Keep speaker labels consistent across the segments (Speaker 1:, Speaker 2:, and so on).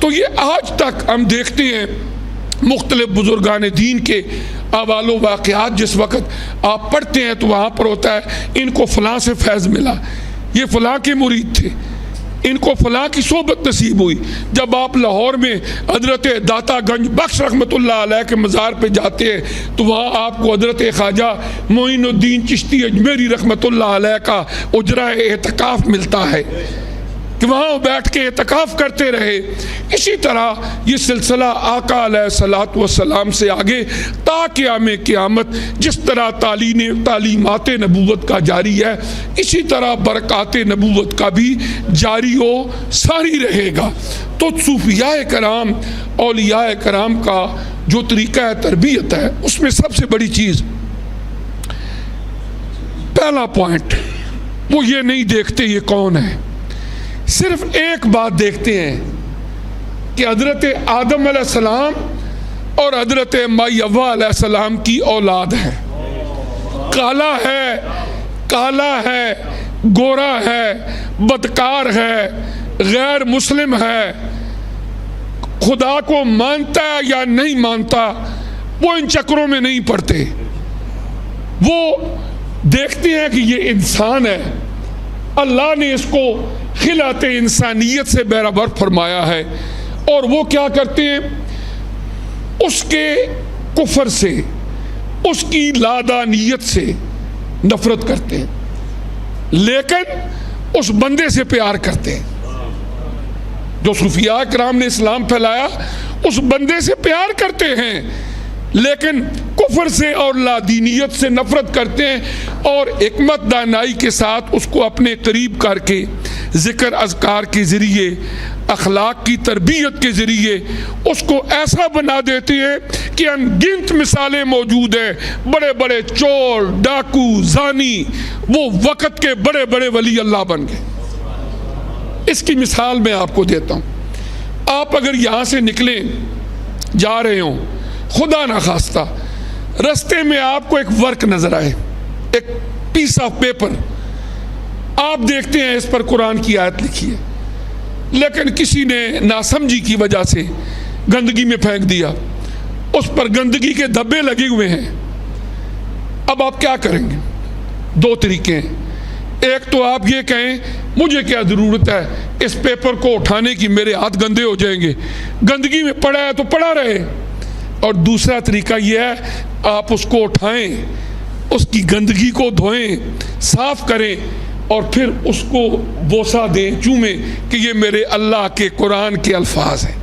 Speaker 1: تو یہ آج تک ہم دیکھتے ہیں مختلف بزرگان دین کے احوال و واقعات، جس وقت آپ پڑھتے ہیں تو وہاں پر ہوتا ہے ان کو فلاں سے فیض ملا، یہ فلاں کے مرید تھے، ان کو فلاں کی صحبت نصیب ہوئی۔ جب آپ لاہور میں حضرت داتا گنج بخش رحمۃ اللہ علیہ کے مزار پہ جاتے ہیں تو وہاں آپ کو حضرت خواجہ معین الدین چشتی اجمیری رحمۃ اللہ علیہ کا اجرہ اعتکاف ملتا ہے کہ وہاں وہ بیٹھ کے اعتکاف کرتے رہے۔ اسی طرح یہ سلسلہ آقا علیہ الصلوۃ والسلام سے آگے تا قیام قیامت جس طرح تعلیمات نبوت کا جاری ہے، اسی طرح برکات نبوت کا بھی جاری و ساری رہے گا۔ تو صوفیاء کرام، اولیاء کرام کا جو طریقہ تربیت ہے، اس میں سب سے بڑی چیز، پہلا پوائنٹ، وہ یہ نہیں دیکھتے یہ کون ہے، صرف ایک بات دیکھتے ہیں کہ حضرت آدم علیہ السلام اور حضرت مائی حوا علیہ السلام کی اولاد ہے، کالا ہے، گورا ہے، بدکار ہے، غیر مسلم ہے، خدا کو مانتا ہے یا نہیں مانتا، وہ ان چکروں میں نہیں پڑتے۔ وہ دیکھتے ہیں کہ یہ انسان ہے، اللہ نے اس کو خلقت انسانیت سے برابر فرمایا ہے، اور وہ کیا کرتے ہیں، اس کے کفر سے، اس کی لادانیت سے نفرت کرتے ہیں، لیکن اس بندے سے پیار کرتے ہیں۔ جو صوفیاء کرام نے اسلام پھیلایا، اس بندے سے پیار کرتے ہیں، لیکن کفر سے اور لادینیت سے نفرت کرتے ہیں، اور حکمت دانائی کے ساتھ اس کو اپنے قریب کر کے ذکر اذکار کے ذریعے، اخلاق کی تربیت کے ذریعے اس کو ایسا بنا دیتے ہیں کہ انگنت مثالیں موجود ہیں، بڑے بڑے چور، ڈاکو، زانی، وہ وقت کے بڑے بڑے ولی اللہ بن گئے۔ اس کی مثال میں آپ کو دیتا ہوں۔ آپ اگر یہاں سے نکلیں، جا رہے ہوں، خدا نخواستہ رستے میں آپ کو ایک ورک نظر آئے، ایک پیس آف پیپر، آپ دیکھتے ہیں اس پر قرآن کی آیت لکھی ہے، لیکن کسی نے ناسمجھی کی وجہ سے گندگی میں پھینک دیا، اس پر گندگی کے دھبے لگے ہوئے ہیں۔ اب آپ کیا کریں گے؟ دو طریقے ہیں۔ ایک تو آپ یہ کہیں مجھے کیا ضرورت ہے اس پیپر کو اٹھانے کی، میرے ہاتھ گندے ہو جائیں گے، گندگی میں پڑا ہے تو پڑا رہے۔ اور دوسرا طریقہ یہ ہے آپ اس کو اٹھائیں، اس کی گندگی کو دھوئیں، صاف کریں، اور پھر اس کو بوسہ دیں، چومیں کہ یہ میرے اللہ کے قرآن کے الفاظ ہیں۔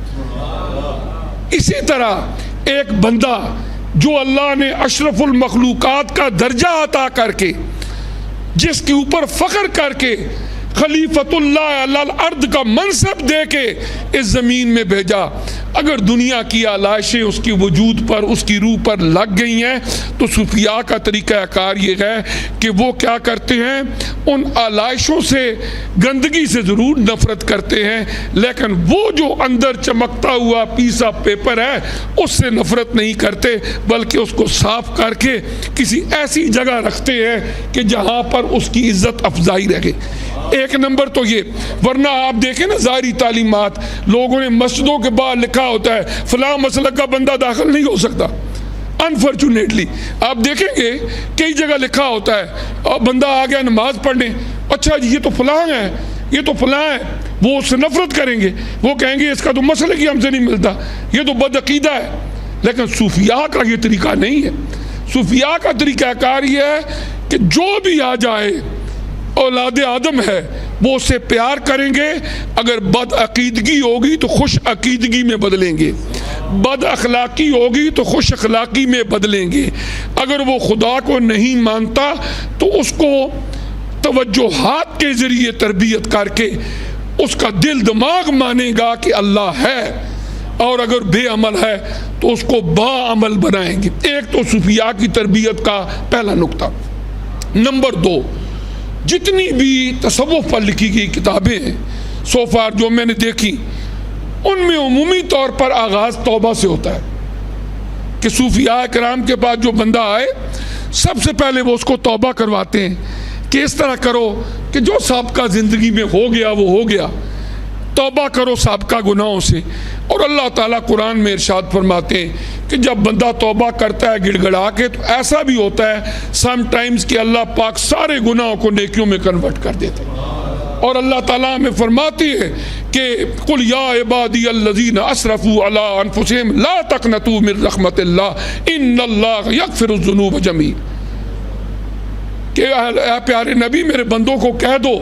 Speaker 1: اسی طرح ایک بندہ جو اللہ نے اشرف المخلوقات کا درجہ عطا کر کے، جس کے اوپر فخر کر کے، خلیفۃ اللہ علی الارض کا منصب دے کے اس زمین میں بھیجا، اگر دنیا کی آلائشیں اس کی وجود پر، اس کی روح پر لگ گئی ہیں، تو صوفیاء کا طریقہ کار یہ ہے کہ وہ کیا کرتے ہیں، ان آلائشوں سے، گندگی سے ضرور نفرت کرتے ہیں، لیکن وہ جو اندر چمکتا ہوا پیس آف پیپر ہے اس سے نفرت نہیں کرتے، بلکہ اس کو صاف کر کے کسی ایسی جگہ رکھتے ہیں کہ جہاں پر اس کی عزت افزائی رہے۔ ایک نمبر تو یہ، ورنہ آپ دیکھیں نا ظاہری تعلیمات، لوگوں نے مسجدوں کے باہر لکھا ہوتا ہے فلاں مسلک کا بندہ داخل نہیں ہو سکتا۔ انفارچونیٹلی آپ دیکھیں گے کئی جگہ لکھا ہوتا ہے، اور بندہ آ گیا نماز پڑھنے، اچھا جی یہ تو فلاں ہے، یہ تو فلاں ہے، وہ اس سے نفرت کریں گے، وہ کہیں گے اس کا تو مسلک ہی ہم سے نہیں ملتا، یہ تو بدعقیدہ ہے۔ لیکن صوفیاء کا یہ طریقہ نہیں ہے۔ صوفیاء کا طریقہ کار یہ ہے کہ جو بھی آ جائے اولاد آدم ہے، وہ اسے پیار کریں گے، اگر بد عقیدگی ہوگی تو خوش عقیدگی میں بدلیں گے، بد اخلاقی ہوگی تو خوش اخلاقی میں بدلیں گے، اگر وہ خدا کو نہیں مانتا تو اس کو توجہات کے ذریعے تربیت کر کے اس کا دل دماغ مانے گا کہ اللہ ہے، اور اگر بے عمل ہے تو اس کو با عمل بنائیں گے۔ ایک تو صوفیاء کی تربیت کا پہلا نقطہ۔ نمبر دو، جتنی بھی تصوف پر لکھی گئی کتابیں ہیں سو فار جو میں نے دیکھی، ان میں عمومی طور پر آغاز توبہ سے ہوتا ہے کہ صوفیاء کرام کے پاس جو بندہ آئے سب سے پہلے وہ اس کو توبہ کرواتے ہیں کہ اس طرح کرو کہ جو سابقہ زندگی میں ہو گیا وہ ہو گیا، توبہ کرو سابقہ گناہوں سے۔ اور اللہ تعالیٰ قرآن میں ارشاد فرماتے ہیں کہ جب بندہ توبہ کرتا ہے گڑ گڑا کے تو ایسا بھی ہوتا ہے سم ٹائمز کہ اللہ پاک سارے گناہوں کو نیکیوں میں کنورٹ کر دیتے ہیں۔ اور اللہ تعالیٰ ہمیں فرماتی ہے کہ قل یا عبادی الذین اسرفوا علی انفسہم لا تقنطوا من رحمت اللہ ان اللہ یغفر الذنوب جميعا، کہ اے پیارے نبی میرے بندوں کو کہہ دو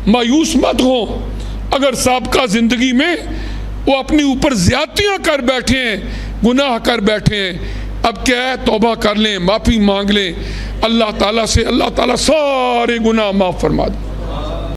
Speaker 1: مایوس مت ہو اگر سابقہ زندگی میں وہ اپنی اوپر زیادتیاں کر بیٹھے ہیں، گناہ کر بیٹھے ہیں، اب کیا ہے توبہ کر لیں، معافی مانگ لیں اللہ تعالیٰ سے، اللہ تعالیٰ سارے گناہ معاف فرما دیں۔